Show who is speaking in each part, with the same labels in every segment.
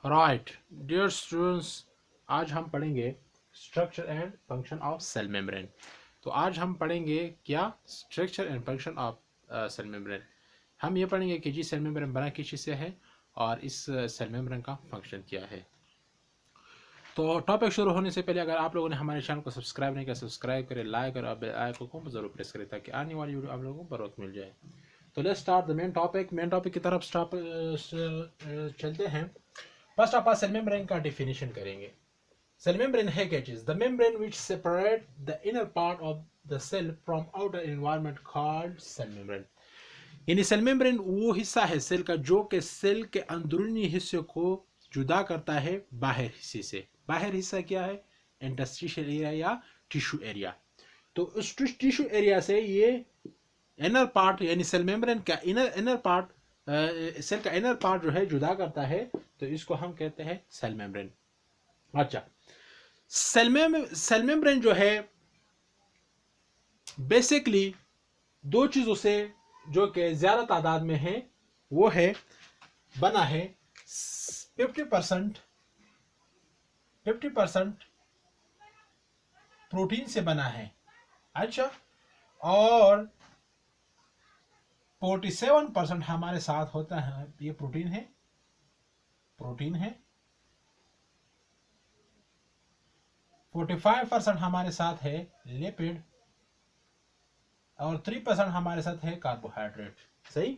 Speaker 1: Right dear students, आज हम पढ़ेंगे structure and function of cell membrane. तो आज हम पढ़ेंगे क्या, structure and function of cell membrane. हम ये पढ़ेंगे कि जी सेल मेम्ब्रेन बना किस चीज़ से है और इस सेल मेम्ब्रेन का फंक्शन क्या है। तो टॉपिक शुरू होने से पहले अगर आप लोगों ने हमारे चैनल को सब्सक्राइब नहीं किया, सब्सक्राइब करें, लाइक और बेल आइकन को जरूर प्रेस करें ताकि आने वाली वीडियो आप लोगों को बर मिल जाए। तो let's start the main topic की तरफ चलते हैं। First of all cell membrane का डेफिनेशन करेंगे। सेल मेम्ब्रेन है क्या चीज? The membrane which separate the inner part of the cell from outer environment called cell membrane. यानी सेल मेम्ब्रेन वो हिस्सा है सेल का जो कि सेल के अंदरूनी हिस्से को जुदा करता है बाहर हिस्से से। बाहर हिस्सा क्या है? इंटरस्टिशियल एरिया या टिश्यू एरिया। तो उस टिश्यू एरिया से ये इनर पार्ट यानी सेल मेम्ब्रेन का इनर पार्ट, सेल का इनर पार्ट जो है जुदा करता है, तो इसको हम कहते हैं सेल मेम्ब्रेन। अच्छा, सेल मेम्ब्रेन जो है बेसिकली दो चीजों से जो कि ज्यादा तादाद में है वो है बना है 50% प्रोटीन से बना है। अच्छा, और 47% हमारे साथ होता है, ये प्रोटीन है 45% हमारे साथ है लिपिड और 3% हमारे साथ है कार्बोहाइड्रेट। सही।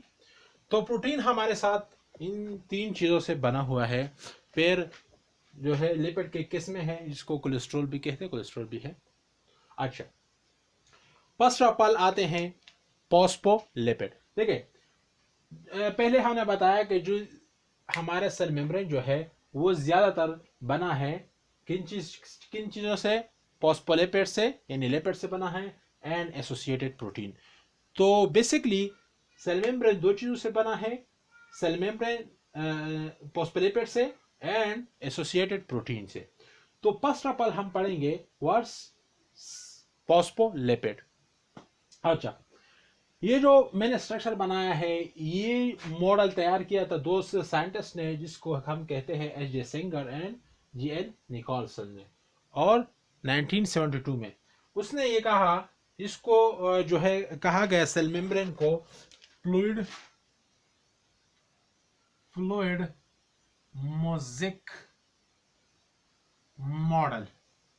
Speaker 1: तो प्रोटीन हमारे साथ इन तीन चीजों से बना हुआ है। फिर जो है लिपिड के किस्में हैं जिसको कोलेस्ट्रॉल भी कहते हैं, कोलेस्ट्रॉल भी है। अच्छा, फर्स्ट ऑफ ऑल आते हैं फॉस्फोलिपिड। देखिए, पहले हमने बताया कि जो हमारा सेल मेम्ब्रेन जो है वो ज्यादातर बना है किन चीजों से? फॉस्फोलिपिड से, यानी लिपिड से बना है, एंड एसोसिएटेड प्रोटीन। तो बेसिकली सेल मेम्ब्रेन दो चीजों से बना है, सेल मेम्ब्रेन फॉस्फोलिपिड से एंड एसोसिएटेड प्रोटीन से। तो फर्स्ट ऑफ ऑल हम पढ़ेंगे व्हाट्स फॉस्फोलिपिड। अच्छा, ये जो मैंने स्ट्रक्चर बनाया है, ये मॉडल तैयार किया था दो साइंटिस्ट ने जिसको हम कहते हैं H J Sanger and G N Nicolson ने, और 1972 में उसने ये कहा, इसको जो है कहा गया सेल मेम्ब्रेन को fluid mosaic model.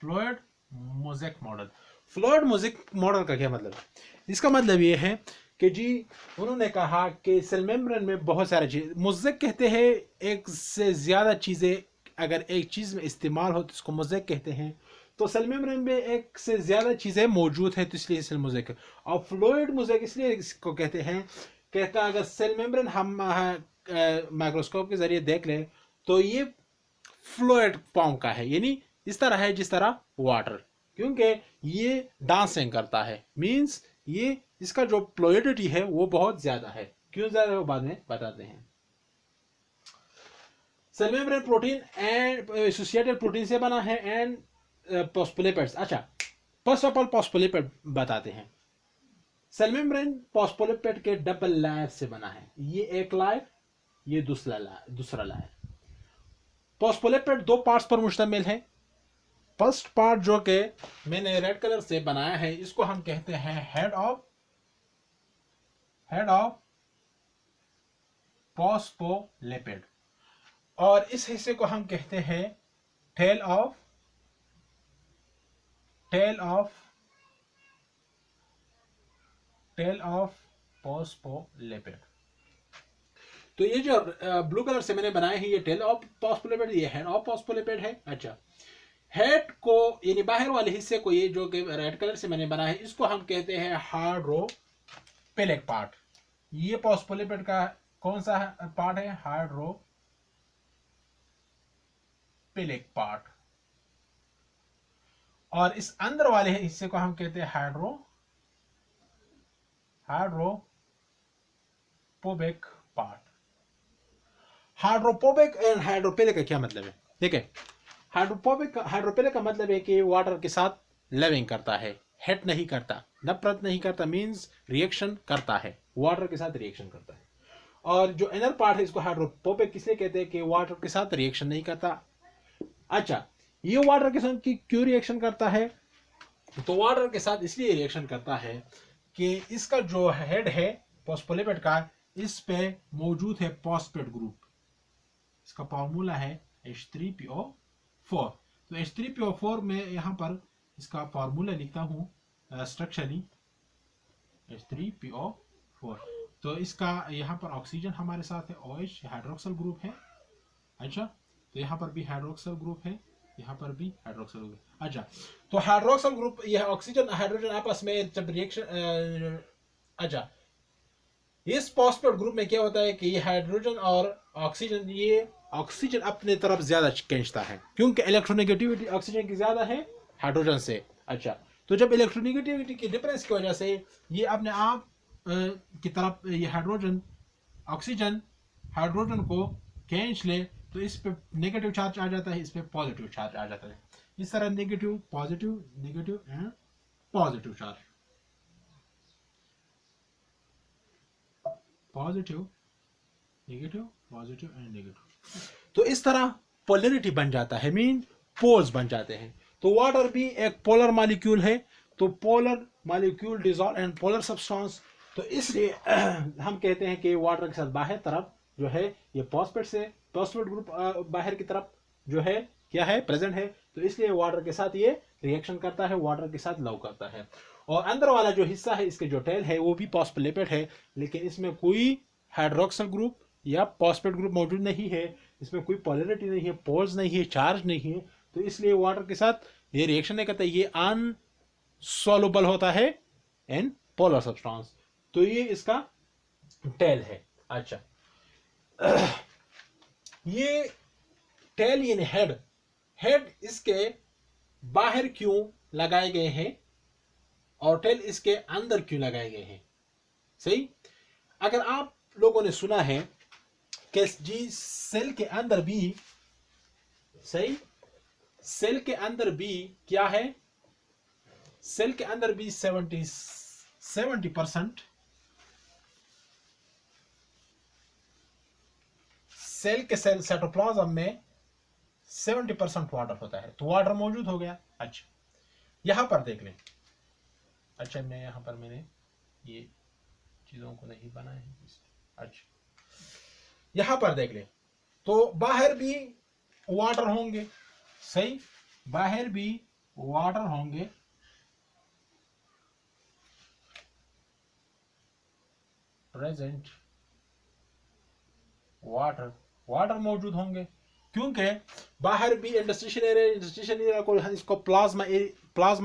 Speaker 1: Fluid mosaic model का क्या मतलब है? इसका मतलब ये है कि जी उन्होंने कहा कि सेल मेम्ब्रेन में बहुत सारे चीज, मोज़ेक कहते हैं एक से ज्यादा चीजें अगर एक चीज में इस्तेमाल हो तो इसको मोज़ेक कहते हैं। तो सेल मेम्ब्रेन में एक से ज्यादा चीजें मौजूद है तो इसलिए सेल मोज़ेक। और फ्लूइड मोज़ेक इसलिए इसको कहते हैं, कहता अगर सेल मेम्ब्रेन हम माइक्रोस्कोप के जरिए देख लें तो ये फ्लूइड फॉर्म का है, यानी इस तरह है जिस तरह वाटर, क्योंकि ये डांसिंग करता है। मींस ये इसका जो फ्लूइडिटी है वो बहुत ज्यादा है। क्यों ज्यादा है वो बाद में बताते हैं। Cell membrane protein and associated protein से बना है एंड फॉस्फोलिपिड्स। अच्छा, फर्स्ट ऑफ ऑल फॉस्फोलिपिड बताते हैं। सेल मेम्ब्रेन फॉस्फोलिपिड के डबल लेयर से बना है, ये एक लेयर, ये दूसरा लेयर। फॉस्फोलिपिड दो पार्ट्स पर मुश्तमिल है। फर्स्ट पार्ट जो कि मैंने रेड कलर से बनाया है, इसको हम कहते हैं हेड ऑफ फॉस्फोलिपिड, और इस हिस्से को हम कहते हैं टेल ऑफ फॉस्फोलिपिड। तो ये जो ब्लू कलर से मैंने बनाए हैं, ये टेल ऑफ फॉस्फोलिपिड, ये हेड ऑफ फॉस्फोलिपिड है। अच्छा, हेड को यानी बाहर वाले हिस्से को, ये जो कि रेड कलर से मैंने बनाया है, इसको हम कहते हैं हाइड्रोपिलिक पार्ट। ये फॉस्फोलिपिड का कौन सा पार्ट है? हाइड्रोपिलिक पार्ट। और इस अंदर वाले हिस्से को हम कहते हैं हाइड्रोपोबिक पार्ट। हाइड्रोपोबिक एंड हाइड्रोपिलिक का क्या मतलब है? देखिए, हाइड्रोपिलिक का मतलब है कि वाटर के साथ लिविंग करता है, हेट नहीं करता, नफरत नहीं करता, मींस रिएक्शन करता है, वाटर के साथ रिएक्शन करता है। और जो इनर पार्ट है इसको हाइड्रोफोबिक इसलिए कहते हैं कि वाटर के साथ रिएक्शन नहीं करता। अच्छा, ये वाटर के साथ क्यों रिएक्शन करता है? तो वाटर के साथ इसलिए रिएक्शन करता है कि इसका जो हेड है फॉस्फोलिपिड का, इस पे मौजूद है फॉस्फेट ग्रुप। इसका फॉर्मूला है H3PO4। तो H3PO4 में यहाँ पर इसका फॉर्मूला लिखता हूँ स्ट्रक्चरली H3PO4। तो इसका यहाँ पर ऑक्सीजन हमारे साथ है, OH हाइड्रोक्सल ग्रुप है। अच्छा, तो यहाँ पर भी हाइड्रोक्सल ग्रुप है, यहाँ पर भी हाइड्रोक्सल ग्रुप। अच्छा, तो हाइड्रोक्सल ग्रुप, यह ऑक्सीजन हाइड्रोजन आपस में जब रिएक्शन, अच्छा, इस फॉस्फेट ग्रुप में क्या होता है कि ये हाइड्रोजन और ऑक्सीजन, ये ऑक्सीजन अपने तरफ ज्यादा खींचता है क्योंकि इलेक्ट्रोनेगेटिविटी ऑक्सीजन की ज्यादा है हाइड्रोजन से। अच्छा, तो जब इलेक्ट्रोनेगेटिविटी के डिफरेंस की वजह से ये अपने आप की तरफ ये हाइड्रोजन ऑक्सीजन हाइड्रोजन को खींच ले, तो इस पे नेगेटिव चार्ज आ जाता है, इस पे पॉजिटिव चार्ज आ जाता है। इस तरह negative positive negative and positive charge, positive negative positive and negative, तो इस तरह पोलरिटी बन जाता है, मीन पोल्स बन जाते हैं। तो वाटर भी एक पोलर मॉलिक्यूल है, तो polar molecule dissolve and polar substance, तो इसलिए हम कहते हैं कि वाटर के साथ बाहर तरफ जो है ये फॉस्फेट ग्रुप बाहर की तरफ जो है क्या है प्रेजेंट है, तो इसलिए वाटर के साथ ये रिएक्शन करता है, वाटर के साथ लव करता है। और अंदर वाला जो हिस्सा है इसके जो टेल है वो भी फॉस्फोलिपिड है, लेकिन इसमें कोई हाइड्रोक्सल ग्रुप या फॉस्फेट ग्रुप मौजूद नहीं है, इसमें कोई पोलरिटी नहीं है, पोल्स नहीं है, चार्ज नहीं है, तो इसलिए वाटर के साथ ये रिएक्शन नहीं करता, ये अनसॉल्युबल होता है इन पोलर सब्सटेंस। तो ये इसका टेल है। अच्छा, ये टेल यानी हेड इसके बाहर क्यों लगाए गए हैं और टेल इसके अंदर क्यों लगाए गए हैं? सही, अगर आप लोगों ने सुना है कि जी सेल के अंदर भी, सही, सेल के अंदर भी क्या है, सेल के अंदर भी 70% सेल के सेल साइटोप्लाज्म में 70% वाटर होता है, तो वाटर मौजूद हो गया। अच्छा, यहां पर देख लें। अच्छा, मैं यहां पर मैंने ये चीजों को नहीं बनाया है। अच्छा, यहां पर देख लें, तो बाहर भी वाटर होंगे, सही, बाहर भी वाटर होंगे, प्रेजेंट वाटर मौजूद होंगे, क्योंकि बाहर भी इंडस्ट्रियल एरिया को इसको प्लाज्मा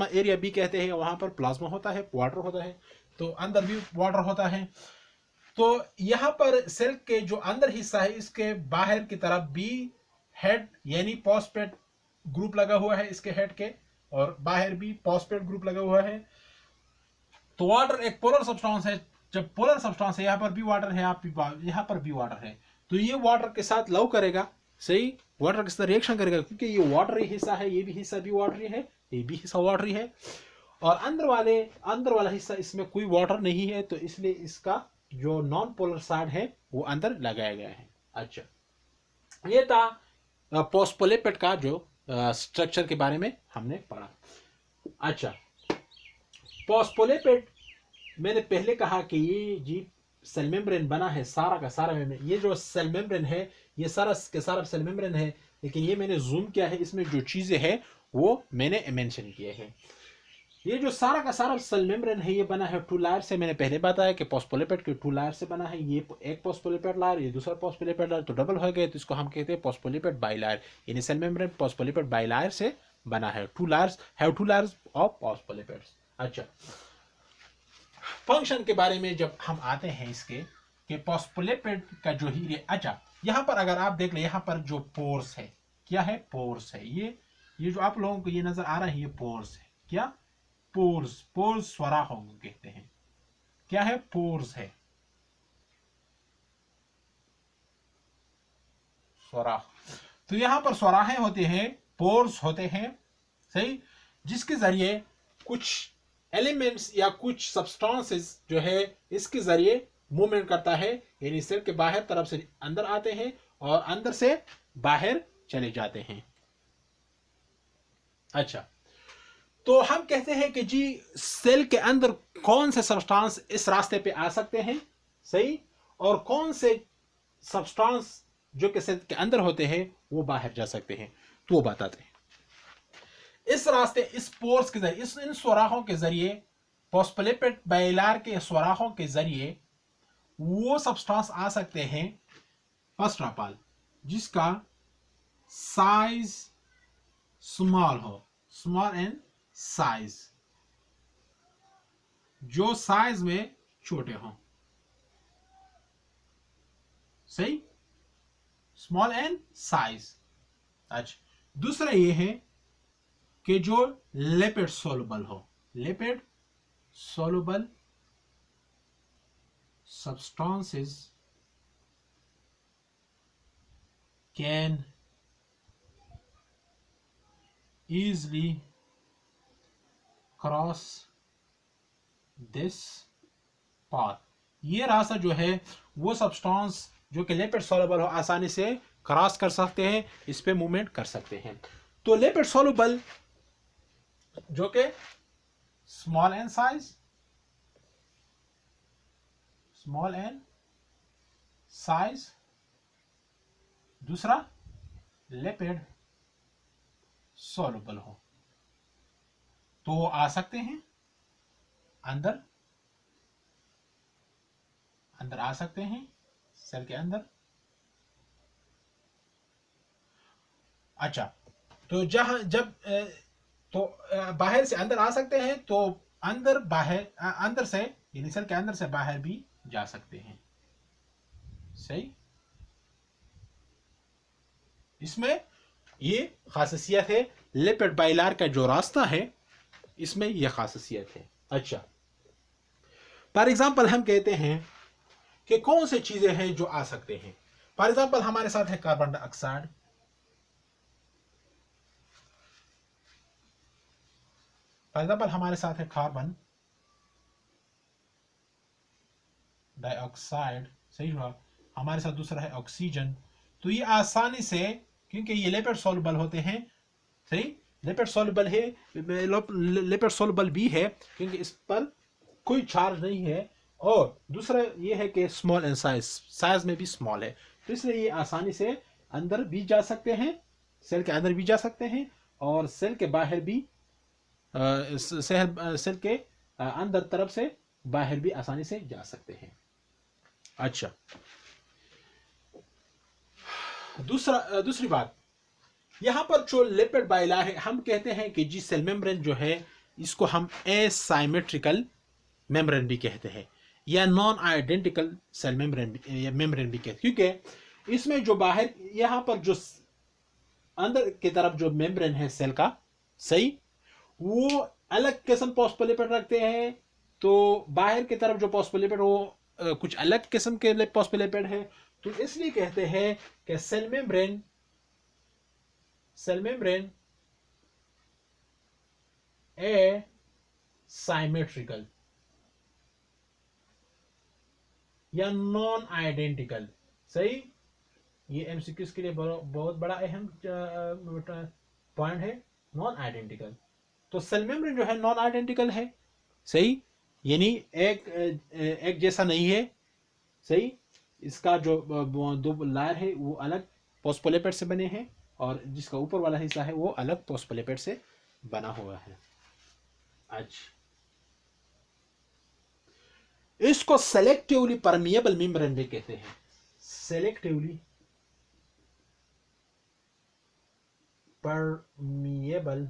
Speaker 1: एरिया भी कहते हैं, वहां पर प्लाज्मा होता है, वाटर होता है, तो अंदर भी वाटर होता है। तो यहां पर सेल के जो अंदर हिस्सा है इसके बाहर की तरफ भी हेड यानी फॉस्फेट ग्रुप लगा हुआ है इसके हेड के, और बाहर भी फॉस्फेट ग्रुप लगा हुआ है। तो वाटर एक पोलर सब्सटेंस है, जब पोलर सब्सटेंस है, यहाँ पर भी वाटर है, यहाँ पर भी वाटर है, तो ये वाटर के साथ लव करेगा, सही, वाटर के साथ रिएक्शन करेगा, क्योंकि ये वाटरी हिस्सा है, ये भी हिस्सा भी वाटरी है, ये भी हिस्सा वाटरी है, और अंदर वाला हिस्सा इसमें कोई वाटर नहीं है, तो इसलिए इसका जो नॉन पोलर साइड है वो अंदर लगाया गया है। अच्छा, ये था फॉस्फोलिपिड का जो स्ट्रक्चर के बारे में हमने पढ़ा। अच्छा, फॉस्फोलिपिड मैंने पहले कहा कि ये जी सेल मेम्ब्रेन बना है, सारा का सारा मेम्ब्रेन, ये जो सेल मेम्ब्रेन है ये सारा के सारा सेल मेम्ब्रेन है, लेकिन ये मैंने जूम किया है, इसमें जो चीजें हैं वो मैंने मेंशन किए हैं। ये जो सारा का सारा सेल मेम्ब्रेन है ये बना है 2 लेयर से। मैंने पहले बताया कि फॉस्फोलिपिड के 2 लेयर से बना है, ये एक फॉस्फोलिपिड लेयर, ये दूसरा फॉस्फोलिपिड लेयर, तो डबल हो गए, तो इसको हम कहते हैं फॉस्फोलिपिड बाइलेयर, यानी सेल मेम्ब्रेन फॉस्फोलिपिड बाइलेयर से बना है। 2 layers have 2 layers of phospholipids. अच्छा, फंक्शन के बारे में जब हम आते हैं इसके कि फॉस्फोलिपिड का जो ही, अच्छा, यहाँ पर अगर आप देख ले, यहाँ पर जो पोर्स है, क्या है, पोर्स है, ये जो आप लोगों को ये नजर आ रहा है ये पोर्स है, क्या, पोर्स स्वराहों को कहते हैं, क्या है, पोर्स है, स्वराह। तो यहाँ पर स्वराहें होते हैं, पोर्स होते हैं, सही, जिसके जरिए कुछ एलिमेंट्स या कुछ सब्सटेंसेस जो है इसके जरिए मूवमेंट करता है, यानी सेल के बाहर तरफ से अंदर आते हैं और अंदर से बाहर चले जाते हैं। अच्छा, तो हम कहते हैं कि जी सेल के अंदर कौन से सब्सटेंस इस रास्ते पे आ सकते हैं, सही, और कौन से सब्सटेंस जो कि सेल के अंदर होते हैं वो बाहर जा सकते हैं, तो वो बताते हैं। इस रास्ते, इस पोर्स के जरिए, इन सुराखों के जरिए, पोस्फोलिपिड बाइलार के सुराखों के जरिए वो सब्सटेंस आ सकते हैं, फर्स्ट ऑफ ऑल, जिसका साइज स्मॉल हो, स्मॉल इन साइज, जो साइज में छोटे हों, सही, स्मॉल इन साइज। अच्छा, दूसरा ये है कि जो लिपिड सोलुबल हो, lipid soluble substances can easily cross this path। ये रास्ता जो है वो सब्सटेंस जो कि लिपिड सोलुबल हो आसानी से क्रॉस कर सकते हैं, इस पे मूवमेंट कर सकते हैं। तो लिपिड सोलुबल जो कि small in size, small in size, दूसरा लिपिड सोलुबल हो, तो वो आ सकते हैं अंदर, अंदर आ सकते हैं सेल के अंदर। अच्छा, तो जब तो बाहर से अंदर आ सकते हैं, तो अंदर बाहर, अंदर से यानी सेल के अंदर से बाहर भी जा सकते हैं, सही। इसमें ये खासियत है, लिपिड बाइलार का जो रास्ता है इसमें यह खासियत है। अच्छा, फॉर एग्जांपल हम कहते हैं कि कौन से चीजें हैं जो आ सकते हैं। फॉर एग्जांपल हमारे साथ है कार्बन डाइऑक्साइड, फॉर एग्जांपल हमारे साथ है कार्बन डाइऑक्साइड, सही हुआ। हमारे साथ दूसरा है ऑक्सीजन। तो ये आसानी से, क्योंकि ये लिपिड सोलुबल होते हैं, सही, लिपिड सोलुबल है, लिपिड सोलुबल भी है क्योंकि इस पर कोई चार्ज नहीं है, और दूसरा ये है कि स्मॉल इन साइज, साइज में भी स्मॉल है, तो इसलिए ये आसानी से अंदर भी जा सकते हैं, सेल के अंदर भी जा सकते हैं और सेल के बाहर भी, सेल के अंदर तरफ से बाहर भी आसानी से जा सकते हैं। अच्छा, दूसरी बात, यहां पर जो लिपिड बाइलार है, हम कहते हैं कि जी सेल मेम्ब्रेन जो है इसको हम एसाइमेट्रिकल मेम्ब्रेन भी कहते हैं, या नॉन आइडेंटिकल सेल मेम्ब्रेन भी कहते हैं, क्योंकि इसमें जो बाहर, यहां पर जो अंदर की तरफ जो मेम्ब्रेन है सेल का, सही, वो अलग किस्म फॉस्फोलिपिड रखते हैं, तो बाहर की तरफ जो फॉस्फोलिपिड वो कुछ अलग किस्म के फॉस्फोलिपिड है। तो इसलिए कहते हैं कि सेल मेम्ब्रेन ए साइमेट्रिकल या नॉन आइडेंटिकल, सही। ये एमसीक्यूज के लिए बहुत बड़ा अहम पॉइंट है, नॉन आइडेंटिकल। तो सेल मेम्ब्रेन जो है नॉन आइडेंटिकल है, सही, यानी एक जैसा नहीं है, सही। इसका जो दो लायर है वो अलग फॉस्फोलिपिड से बने हैं, और जिसका ऊपर वाला हिस्सा है वो अलग फॉस्फोलिपिड से बना हुआ है। अच्छा, इसको सेलेक्टिवली परमिएबल मेम्ब्रेन भी कहते हैं, सेलेक्टिवली परमिएबल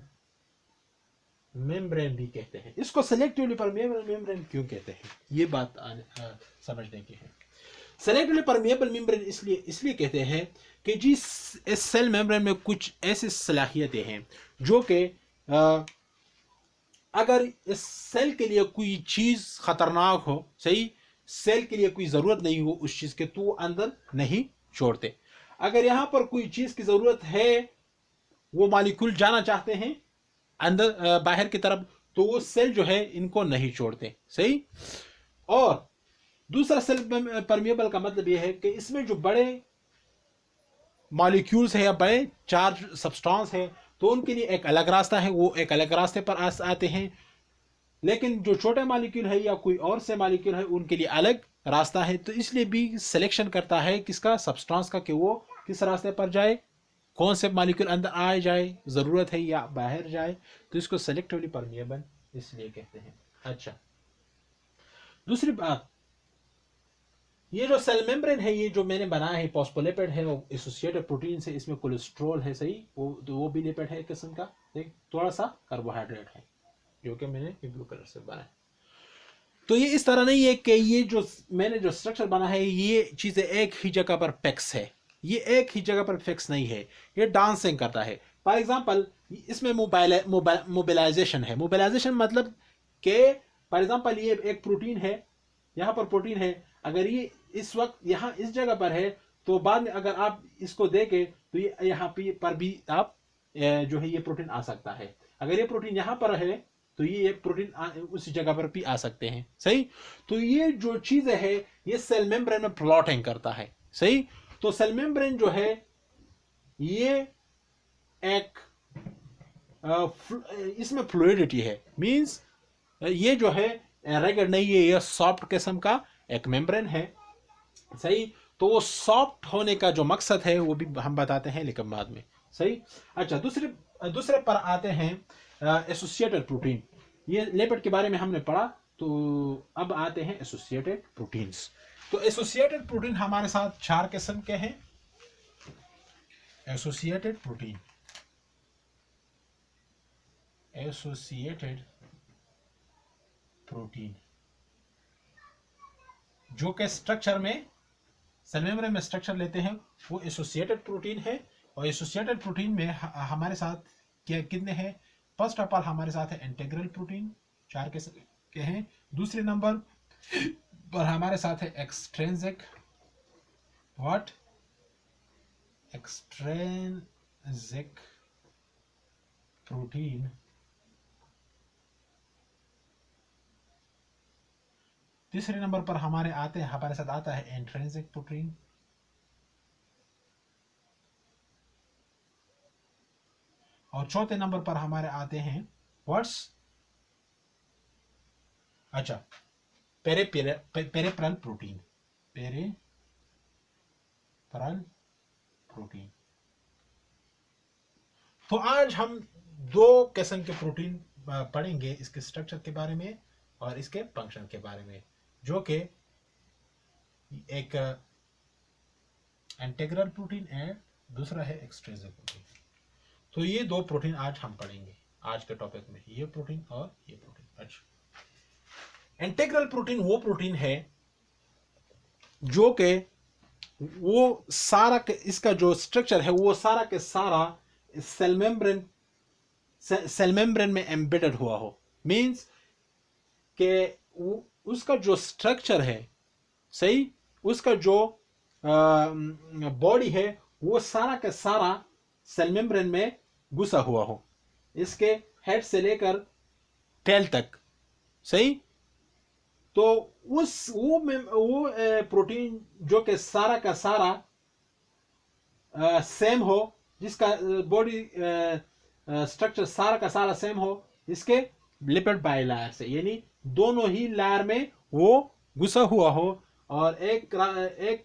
Speaker 1: मेम्ब्रेन भी कहते हैं। इसको सेलेक्टिवली परमिएबल मेम्ब्रेन क्यों कहते हैं, ये बात समझने की है। सेलेक्टिवली परमिएबल मेम्ब्रेन इसलिए कहते हैं कि जी इस सेल मेम्ब्रेन में कुछ ऐसी सलाहियतें हैं जो कि अगर इस सेल के लिए कोई चीज खतरनाक हो, सही, सेल के लिए कोई जरूरत नहीं हो उस चीज के, तो वो अंदर नहीं छोड़ते। अगर यहां पर कोई चीज की जरूरत है, वो मॉलिक्यूल जाना चाहते हैं अंदर बाहर की तरफ, तो वो सेल जो है इनको नहीं छोड़ते, सही। और दूसरा सेल परमिएबल का मतलब यह है कि इसमें जो बड़े मॉलिक्यूल्स है या बड़े चार्ज सब्सटेंस है तो उनके लिए एक अलग रास्ता है, वो एक अलग रास्ते पर आते हैं। लेकिन जो छोटे मॉलिक्यूल है या कोई और से मॉलिक्यूल है उनके लिए अलग रास्ता है। तो इसलिए भी सिलेक्शन करता है किसका, सब्सटेंस का, कि वो किस रास्ते पर जाए, कौन से मॉलिक्यूल अंदर आ जाए, ज़रूरत है या बाहर जाए। तो इसको सेलेक्टिवली परमिएबल इसलिए कहते हैं। अच्छा, दूसरी बात, ये जो सेल मेम्ब्रेन है, ये जो मैंने बनाया है फॉस्फोलिपिड है, वो एसोसिएटेड प्रोटीन से, इसमें कोलेस्ट्रॉल है, सही, वो भी लिपिड है एक किस्म का, एक थोड़ा सा कार्बोहाइड्रेट है जो कि मैंने ब्लू कलर से बनाया। तो ये इस तरह नहीं है कि ये जो मैंने जो स्ट्रक्चर बना है ये चीज़ें एक ही जगह पर फिक्स है, ये एक ही जगह पर फिक्स नहीं है, ये डांसिंग करता है। फॉर एग्जांपल इसमें मोबिलाइजेशन है। मोबिलाइजेशन मतलब कि फॉर एग्जांपल ये एक प्रोटीन है, यहाँ पर प्रोटीन है, अगर ये इस वक्त यहाँ इस जगह पर है तो बाद में अगर आप इसको देखें तो ये यहाँ पर भी आप जो है ये प्रोटीन आ सकता है। अगर ये प्रोटीन यहाँ पर है तो ये प्रोटीन उसी जगह पर भी आ सकते हैं, सही। तो ये जो चीजें है ये सेल मेम्ब्रेन में प्लॉटिंग करता है, सही। तो सेल मेम्ब्रेन जो है ये एक इसमें फ्लूइडिटी है, मींस ये जो है रेगड नहीं है, ये सॉफ्ट किस्म का एक मेम्ब्रेन है, सही। तो वो सॉफ्ट होने का जो मकसद है वो भी हम बताते हैं लेकिन बाद में, सही। अच्छा, दूसरे पर आते हैं एसोसिएटेड प्रोटीन। ये लिपिड के बारे में हमने पढ़ा, तो अब आते हैं एसोसिएटेड प्रोटीन्स। तो एसोसिएटेड प्रोटीन हमारे साथ 4 किस्म के हैं। एसोसिएटेड प्रोटीन, एसोसिएटेड प्रोटीन जो के स्ट्रक्चर में, सेल मेम्ब्रेन में स्ट्रक्चर लेते हैं, वो एसोसिएटेड प्रोटीन है। और एसोसिएटेड प्रोटीन में हमारे साथ क्या कितने हैं? फर्स्ट ऑफ ऑल हमारे साथ है इंटीग्रल प्रोटीन, 4 के हैं। दूसरे नंबर पर हमारे साथ है एक्सट्रिंसिक, व्हाट, एक्सट्रिंसिक प्रोटीन। तीसरे नंबर पर हमारे साथ आता है इंट्रिंसिक प्रोटीन। और चौथे नंबर पर हमारे आते हैं व्हाट्स, अच्छा, पेरिफेरल प्रोटीन, पेरिफेरल प्रोटीन। तो आज हम 2 किस्म के प्रोटीन पढ़ेंगे, इसके स्ट्रक्चर के बारे में और इसके फंक्शन के बारे में, जो कि एक इंटीग्रल प्रोटीन एंड दूसरा है एक्सट्रिंसिक प्रोटीन। तो ये 2 प्रोटीन आज हम पढ़ेंगे आज के टॉपिक में, ये प्रोटीन और ये प्रोटीन। अच्छा, इंटीग्रल प्रोटीन वो प्रोटीन है जो कि वो सारा इसका जो स्ट्रक्चर है वो सारा के सारा सेल मेम्ब्रेन में एम्बेडेड हुआ हो, मींस कि उसका जो स्ट्रक्चर है, सही, उसका जो बॉडी है वो सारा का सारा सेल मेम्ब्रेन में घुसा हुआ हो, इसके हेड से लेकर टेल तक, सही। तो वो प्रोटीन जो कि सारा का सारा सेम हो, जिसका बॉडी स्ट्रक्चर सारा का सारा सेम हो, इसके लिपिड बाइलेयर से, यानी दोनों ही लेयर में वो घुसा हुआ हो और एक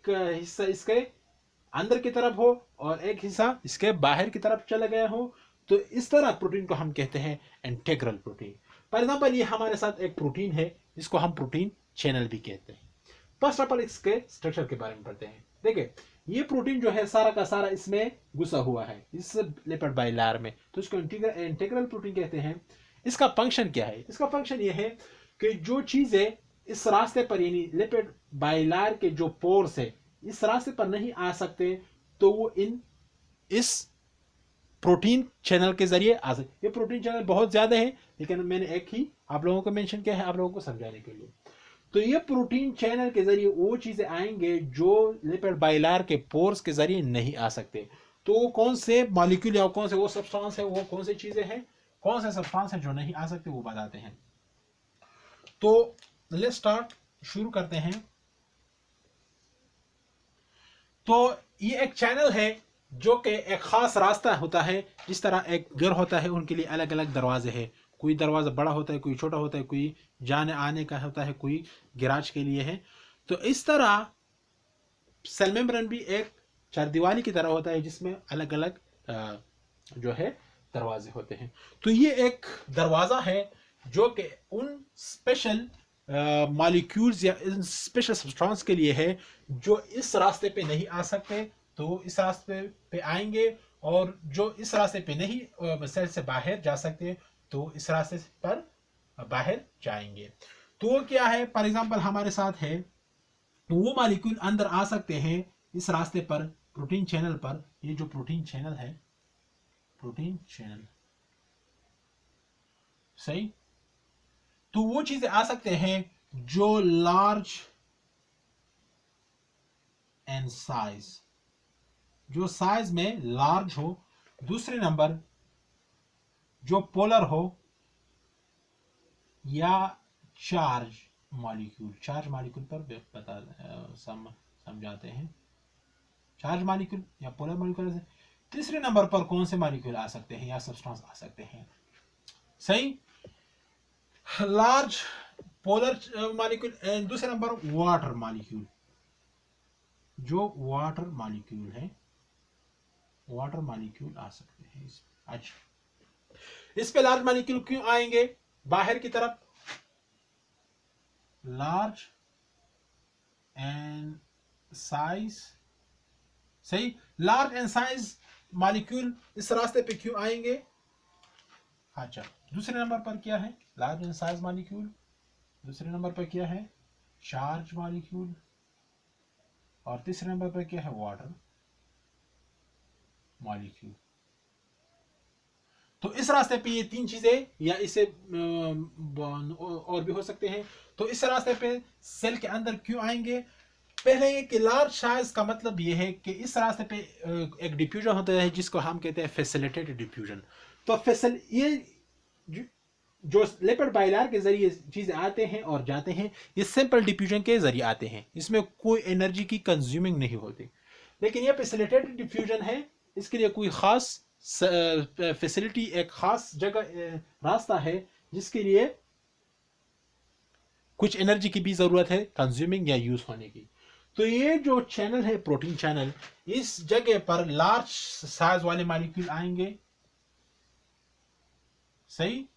Speaker 1: हिस्सा इसके अंदर की तरफ हो और एक हिस्सा इसके बाहर की तरफ चला गया हो। तो इस तरह प्रोटीन को हम कहते हैं इंटीग्रल प्रोटीन। फॉर एग्जांपल ये हमारे साथ एक प्रोटीन है जिसको हम प्रोटीन चैनल भी कहते हैं। फर्स्ट ऑफ ऑल इसके स्ट्रक्चर के बारे में पढ़ते हैं। देखिए, ये प्रोटीन जो है सारा का सारा इसमें घुसा हुआ है, इस लिपिड बाइलेयर में, तो इसको इंटीग्रल प्रोटीन कहते हैं। इसका फंक्शन क्या है? इसका फंक्शन ये है कि जो चीजें इस रास्ते पर, यानी लिपिड बाइलेयर के जो पोर्स है इस रास्ते पर नहीं आ सकते, तो वो इस प्रोटीन चैनल के जरिए आ सकते। ये प्रोटीन चैनल बहुत ज्यादा है, लेकिन मैंने एक ही आप लोगों को मेंशन किया है आप लोगों को समझाने के लिए। तो ये प्रोटीन चैनल के जरिए वो चीजें आएंगे जो लिपिड बाइलेयर के पोर्स के जरिए नहीं आ सकते। तो वो कौन से मॉलिक्यूल या कौन से वो सब्सटेंस है, वो कौन सी चीजें हैं, कौन से सब्सटेंस है जो नहीं आ सकते, वो बताते हैं। तो लेट्स स्टार्ट, शुरू करते हैं तो ये एक चैनल है जो कि एक ख़ास रास्ता होता है, जिस तरह एक घर होता है उनके लिए अलग अलग दरवाजे हैं, कोई दरवाज़ा बड़ा होता है, कोई छोटा होता है, कोई जाने आने का होता है, कोई गैराज के लिए है। तो इस तरह सेल मेम्ब्रेन भी एक चारदीवारी की तरह होता है जिसमें अलग अलग जो है दरवाजे होते हैं। तो ये एक दरवाज़ा है जो कि उन स्पेशल मॉलिक्यूल्स या इन स्पेशल सब्सटेंस के लिए है जो इस रास्ते पे नहीं आ सकते, तो इस रास्ते पे आएंगे, और जो इस रास्ते पे नहीं सेल से बाहर जा सकते तो इस रास्ते पर बाहर जाएंगे। तो वो क्या है, फॉर एग्जांपल हमारे साथ है, तो वो मॉलिक्यूल अंदर आ सकते हैं इस रास्ते पर, प्रोटीन चैनल पर। ये जो प्रोटीन चैनल है, प्रोटीन चैनल सही, तो वो चीजें आ सकते हैं जो लार्ज एंड साइज, जो साइज में लार्ज हो, दूसरे नंबर जो पोलर हो या चार्ज मॉलिक्यूल, चार्ज मॉलिक्यूल पर समझाते हैं, चार्ज मॉलिक्यूल या पोलर मॉलिक्यूल से। तीसरे नंबर पर कौन से मॉलिक्यूल आ सकते हैं या सब्सटेंस आ सकते हैं, सही, लार्ज पोलर मॉलिक्यूल एंड दूसरे नंबर वाटर मॉलिक्यूल, जो वाटर मॉलिक्यूल है, वाटर मॉलिक्यूल आ सकते हैं इसमें। अच्छा, इस पे लार्ज मॉलिक्यूल क्यों आएंगे बाहर की तरफ, लार्ज एंड साइज, सही, लार्ज एंड साइज मॉलिक्यूल इस रास्ते पे क्यों आएंगे। अच्छा, दूसरे नंबर पर क्या है, लार्ज एंड साइज मॉलिक्यूल, दूसरे नंबर पर क्या है, चार्ज मॉलिक्यूल, और तीसरे नंबर पर क्या है, वाटर मॉलिक्यूल। तो इस रास्ते पे ये तीन चीजें, या इसे और भी हो सकते हैं। तो इस रास्ते पे सेल के अंदर क्यों आएंगे, पहले ये कि लार्ज साइज का मतलब ये है कि इस रास्ते पे एक डिफ्यूजन होता है जिसको हम कहते हैं फैसिलिटेटेड डिफ्यूजन। तो ये जो लिपिड बाइलर के जरिए चीजें आते हैं और जाते हैं, ये सिंपल डिफ्यूजन के जरिए आते हैं, इसमें कोई एनर्जी की कंज्यूमिंग नहीं होती। लेकिन ये फैसिलिटेटेड डिफ्यूजन है, इसके लिए कोई खास फैसिलिटी, एक खास जगह रास्ता है जिसके लिए कुछ एनर्जी की भी जरूरत है कंज्यूमिंग या यूज होने की। तो ये जो चैनल है प्रोटीन चैनल, इस जगह पर लार्ज साइज वाले मॉलिक्यूल आएंगे, सही,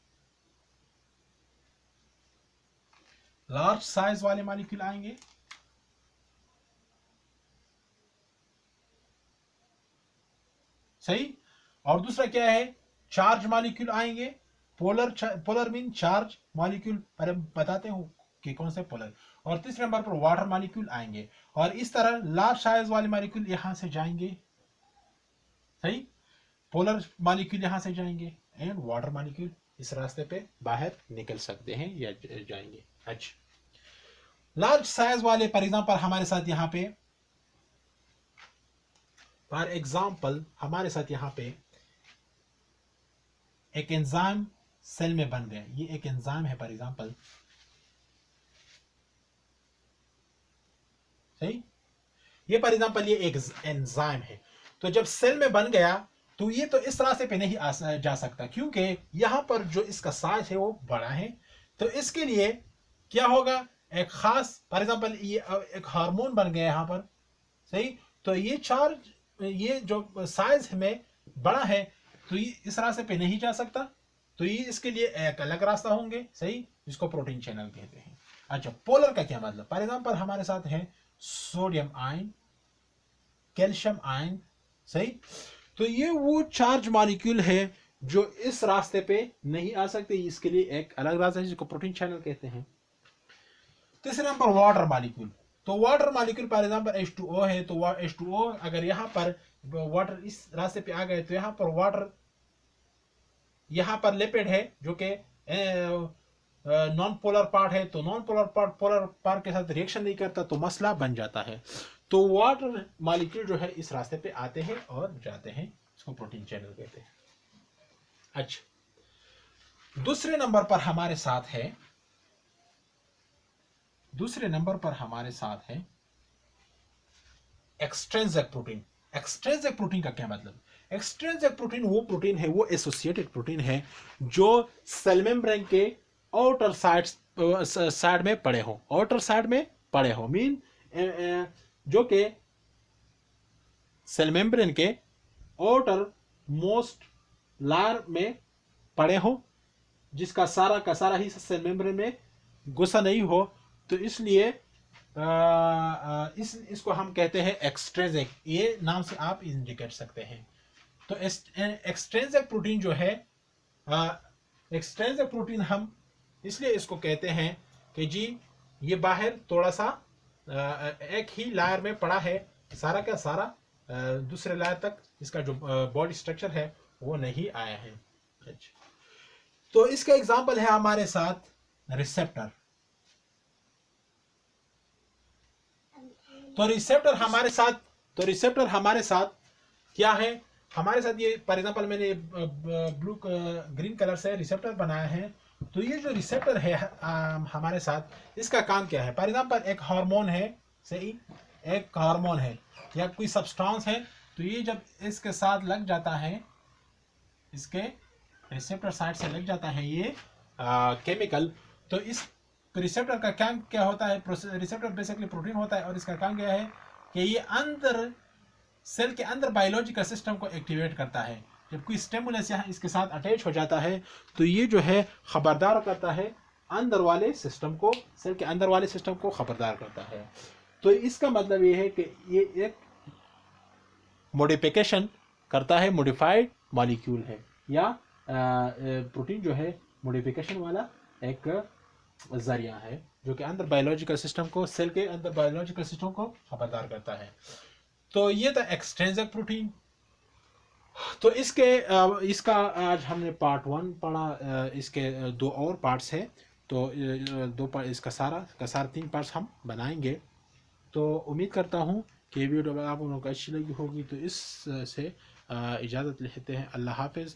Speaker 1: लार्ज साइज वाले मॉलिक्यूल आएंगे, सही, और दूसरा क्या है, चार्ज मॉलिक्यूल आएंगे, पोलर मीन चार्ज मॉलिक्यूल, पर बताते हो कि कौन से पोलर, और तीसरे नंबर पर वाटर मॉलिक्यूल आएंगे, और इस तरह लार्ज साइज वाले मॉलिक्यूल यहां से जाएंगे, सही, पोलर मॉलिक्यूल यहां से जाएंगे, एंड वाटर मॉलिक्यूल इस रास्ते पे बाहर निकल सकते हैं या जाएंगे। अच्छा, लार्ज साइज वाले फॉर एग्जांपल हमारे साथ यहाँ पे, फॉर एग्जांपल हमारे साथ यहाँ पे एक एंजाइम सेल में बन गया, ये एक एंजाइम है फॉर एग्जांपल, सही, ये फॉर एग्जांपल ये एक एंजाइम है। तो जब सेल में बन गया तो ये तो इस रास्ते पे नहीं जा सकता, क्योंकि यहां पर जो इसका साइज है वो बड़ा है। तो इसके लिए क्या होगा, एक खास फॉर एग्जांपल ये एक हार्मोन बन गया यहां पर, सही, तो ये चार्ज, ये जो साइज में बड़ा है तो ये इस रास्ते पे नहीं जा सकता, तो ये इसके लिए एक अलग रास्ता होंगे, सही, जिसको प्रोटीन चैनल कहते हैं। अच्छा, पोलर का क्या मतलब, फॉर एग्जांपल हमारे साथ है सोडियम आयन, कैल्शियम आयन, सही, तो ये वो चार्ज मॉलिक्यूल है जो इस रास्ते पे नहीं आ सकते, इसके लिए एक अलग रास्ता है जिसको प्रोटीन चैनल कहते हैं। तीसरे नंबर वाटर मॉलिक्यूल, तो water molecule for example H2O है, तो H2O अगर यहाँ पर वाटर इस रास्ते पे आ गए तो यहाँ पर वाटर, यहाँ पर लिपिड है जो कि नॉन पोलर पार्ट है, तो non polar part polar part के साथ रिएक्शन नहीं करता तो मसला बन जाता है। तो वाटर मॉलिक्यूल जो है इस रास्ते पे आते हैं और जाते हैं, इसको प्रोटीन चैनल कहते हैं। अच्छा, दूसरे नंबर पर हमारे साथ है, दूसरे नंबर पर हमारे साथ है एक्सट्रिंसिक प्रोटीन। एक्सट्रिंसिक प्रोटीन का क्या मतलब? एक्सट्रिंसिक प्रोटीन वो प्रोटीन है, वो एसोसिएटेड प्रोटीन है जो सेल मेम्ब्रेन के आउटर साइड में पड़े हो, आउटर साइड में पड़े हो, मीन जो के सेल मेम्ब्रेन के आउटर मोस्ट लायर में पड़े हो, जिसका सारा का सारा ही सेल मेम्ब्रेन में घुसा नहीं हो। तो इसलिए इसको हम कहते हैं एक्सट्रिंसिक, ये नाम से आप इंडिकेट सकते हैं। तो एक्सट्रिंसिक प्रोटीन जो है, एक्सट्रिंसिक प्रोटीन हम इसलिए इसको कहते हैं कि जी ये बाहर थोड़ा सा एक ही लायर में पड़ा है, सारा का सारा दूसरे लायर तक इसका जो बॉडी स्ट्रक्चर है वो नहीं आया है। तो इसका एग्जांपल है हमारे साथ रिसेप्टर। तो रिसेप्टर हमारे साथ क्या है? हमारे साथ ये फॉर एग्जांपल मैंने ब्लू ग्रीन कलर से रिसेप्टर बनाया है। तो ये जो रिसेप्टर है हमारे साथ, इसका काम क्या है? फॉर एग्जांपल एक हार्मोन है, सही, एक हार्मोन है या कोई सब्सटेंस है, तो ये जब इसके साथ लग जाता है, इसके रिसेप्टर साइड से लग जाता है ये केमिकल, तो इस रिसेप्टर का काम क्या होता है? रिसेप्टर बेसिकली प्रोटीन होता है और इसका काम क्या है कि ये अंदर सेल के अंदर बायोलॉजिकल सिस्टम को एक्टिवेट करता है। जब कोई स्टिमुलस यहाँ इसके साथ अटैच हो जाता है तो ये जो है खबरदार करता है अंदर वाले सिस्टम को, सेल के अंदर वाले सिस्टम को खबरदार करता है। तो इसका मतलब ये है कि ये एक मॉडिफिकेशन करता है, मॉडिफाइड मॉलिक्यूल है, या प्रोटीन जो है मॉडिफिकेशन वाला एक जरिया है जो कि अंदर बायोलॉजिकल सिस्टम को, सेल के अंदर बायोलॉजिकल सिस्टम को खबरदार करता है। तो ये था एक्सट्रिंसिक प्रोटीन। तो इसका आज हमने पार्ट 1 पढ़ा, इसके 2 और पार्ट्स हैं। तो दो पार्ट, इसका सारा 3 पार्ट्स हम बनाएंगे। तो उम्मीद करता हूँ कि वीडियो आप लोगों को अच्छी लगी होगी। तो इस से इजाज़त लेते हैं। अल्लाह हाफिज़।